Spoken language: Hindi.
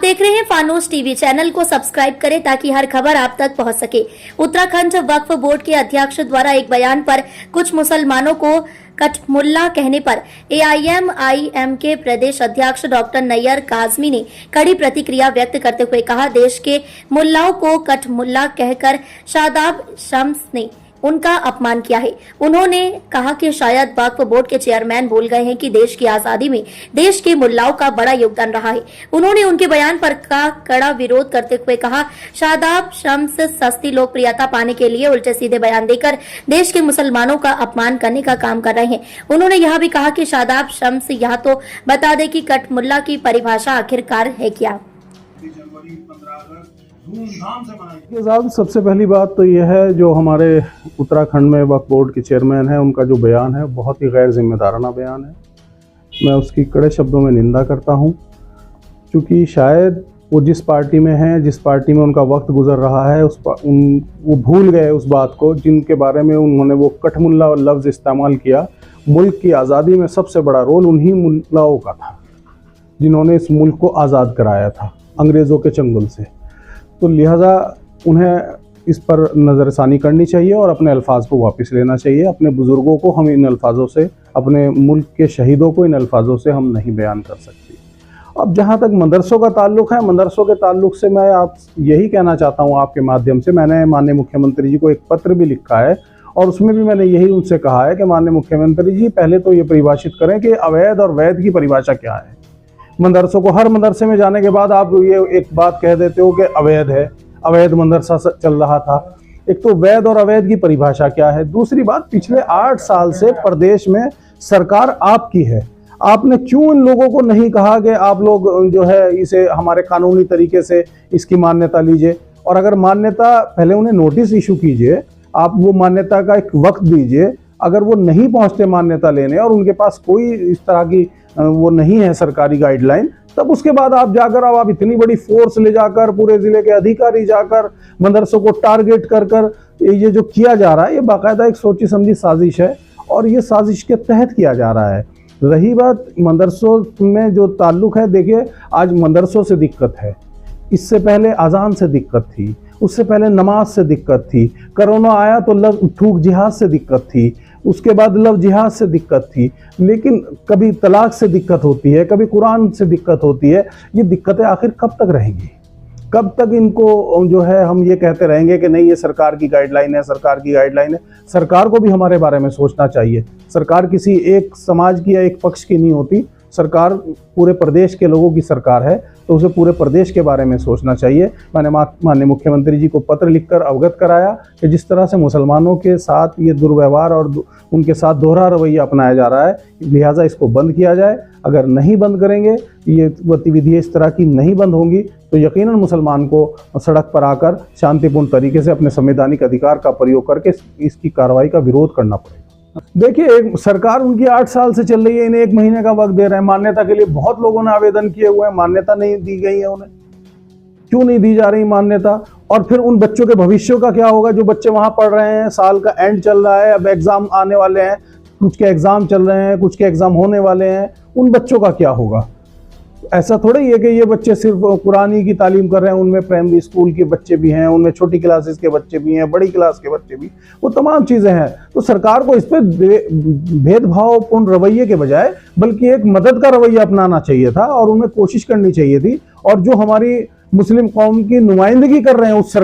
देख रहे हैं फानूस टीवी। चैनल को सब्सक्राइब करें ताकि हर खबर आप तक पहुंच सके। उत्तराखंड वक्फ बोर्ड के अध्यक्ष द्वारा एक बयान पर कुछ मुसलमानों को कठमुल्ला कहने पर AIM के प्रदेश अध्यक्ष डॉक्टर नैयर काजमी ने कड़ी प्रतिक्रिया व्यक्त करते हुए कहा, देश के मुल्लाओं को कठमुल्ला कहकर शादाब शम्स ने उनका अपमान किया है। उन्होंने कहा कि शायद वक्फ बोर्ड के चेयरमैन भूल गए हैं कि देश की आजादी में देश के मुल्लाओं का बड़ा योगदान रहा है। उन्होंने उनके बयान पर कड़ा विरोध करते हुए कहा, शादाब शम्स सस्ती लोकप्रियता पाने के लिए उल्टे सीधे बयान देकर देश के मुसलमानों का अपमान करने का काम कर रहे हैं। उन्होंने यह भी कहा कि शादाब शम्स यह तो बता दे कि कठमुल्ला की परिभाषा आखिरकार है क्या। साहब, सबसे पहली बात तो यह है, जो हमारे उत्तराखंड में वक्फ बोर्ड के चेयरमैन हैं, उनका जो बयान है बहुत ही गैर जिम्मेदाराना बयान है। मैं उसकी कड़े शब्दों में निंदा करता हूं, क्योंकि शायद वो जिस पार्टी में हैं, जिस पार्टी में उनका वक्त गुजर रहा है, वो भूल गए उस बात को जिनके बारे में उन्होंने वो कठमुल्ला लफ्ज़ इस्तेमाल किया। मुल्क की आज़ादी में सबसे बड़ा रोल उन्हीं मुल्लाओं का था जिन्होंने इस मुल्क को आज़ाद कराया था अंग्रेज़ों के चंगुल से। तो लिहाजा उन्हें इस पर नज़रसानी करनी चाहिए और अपने अल्फाज को वापस लेना चाहिए। अपने बुज़ुर्गों को हम इन अल्फाजों से, अपने मुल्क के शहीदों को इन अल्फाजों से हम नहीं बयान कर सकते। अब जहाँ तक मदरसों का ताल्लुक़ है, मदरसों के ताल्लुक़ से मैं आप यही कहना चाहता हूँ आपके माध्यम से। मैंने माननीय मुख्यमंत्री जी को एक पत्र भी लिखा है और उसमें भी मैंने यही उनसे कहा है कि माननीय मुख्यमंत्री जी पहले तो ये परिभाषित करें कि अवैध और वैध की परिभाषा क्या है। मदरसों को, हर मदरसे में जाने के बाद आप ये एक बात कह देते हो कि अवैध है, अवैध मदरसा चल रहा था। एक तो वैध और अवैध की परिभाषा क्या है। दूसरी बात, पिछले 8 साल से प्रदेश में सरकार आपकी है। आपने क्यों इन लोगों को नहीं कहा कि आप लोग जो है इसे हमारे कानूनी तरीके से इसकी मान्यता लीजिए, और अगर मान्यता, पहले उन्हें नोटिस इशू कीजिए, आप वो मान्यता का एक वक्त दीजिए। अगर वो नहीं पहुंचते मान्यता लेने और उनके पास कोई इस तरह की वो नहीं है सरकारी गाइडलाइन, तब उसके बाद आप जाकर, अब आप इतनी बड़ी फोर्स ले जाकर, पूरे ज़िले के अधिकारी जाकर मदरसों को टारगेट कर ये जो किया जा रहा है, ये बाकायदा एक सोची समझी साजिश है और ये साजिश के तहत किया जा रहा है। रही बात मदरसों में जो ताल्लुक़ है, देखिए आज मदरसों से दिक्कत है, इससे पहले अजान से दिक्कत थी, उससे पहले नमाज से दिक्कत थी, कोरोना आया तो थूक जिहाद से दिक्कत थी, उसके बाद लव जिहाद से दिक्कत थी, लेकिन कभी तलाक से दिक्कत होती है, कभी कुरान से दिक्कत होती है। ये दिक्कतें आखिर कब तक रहेंगी? कब तक इनको जो है हम ये कहते रहेंगे कि नहीं ये सरकार की गाइडलाइन है, सरकार की गाइडलाइन है। सरकार को भी हमारे बारे में सोचना चाहिए। सरकार किसी एक समाज की या एक पक्ष की नहीं होती, सरकार पूरे प्रदेश के लोगों की सरकार है, तो उसे पूरे प्रदेश के बारे में सोचना चाहिए। मैंने माननीय मुख्यमंत्री जी को पत्र लिखकर अवगत कराया कि जिस तरह से मुसलमानों के साथ ये दुर्व्यवहार और उनके साथ दोहरा रवैया अपनाया जा रहा है, लिहाजा इसको बंद किया जाए। अगर नहीं बंद करेंगे, ये गतिविधियाँ इस तरह की नहीं बंद होंगी, तो यकीनन मुसलमान को सड़क पर आकर शांतिपूर्ण तरीके से अपने संवैधानिक अधिकार का प्रयोग करके इसकी कार्रवाई का विरोध करना पड़ेगा। देखिए, सरकार उनकी 8 साल से चल रही है, इन्हें 1 महीने का वक्त दे रहे हैं। मान्यता के लिए बहुत लोगों ने आवेदन किए हुए हैं, मान्यता नहीं दी गई है उन्हें। क्यों नहीं दी जा रही मान्यता? और फिर उन बच्चों के भविष्य का क्या होगा जो बच्चे वहां पढ़ रहे हैं? साल का एंड चल रहा है, अब एग्जाम आने वाले हैं, कुछ के एग्जाम चल रहे हैं, कुछ के एग्जाम होने वाले हैं, उन बच्चों का क्या होगा? ऐसा थोड़ा ही है कि ये बच्चे सिर्फ कुरानी की तालीम कर रहे हैं, उनमें प्राइमरी स्कूल के बच्चे भी हैं, उनमें छोटी क्लासेस के बच्चे भी हैं, बड़ी क्लास के बच्चे भी, वो तमाम चीज़ें हैं। तो सरकार को इस पर भेदभावपूर्ण रवैये के बजाय बल्कि एक मदद का रवैया अपनाना चाहिए था और उनमें कोशिश करनी चाहिए थी। और जो हमारी मुस्लिम कौम की नुमाइंदगी कर रहे हैं उस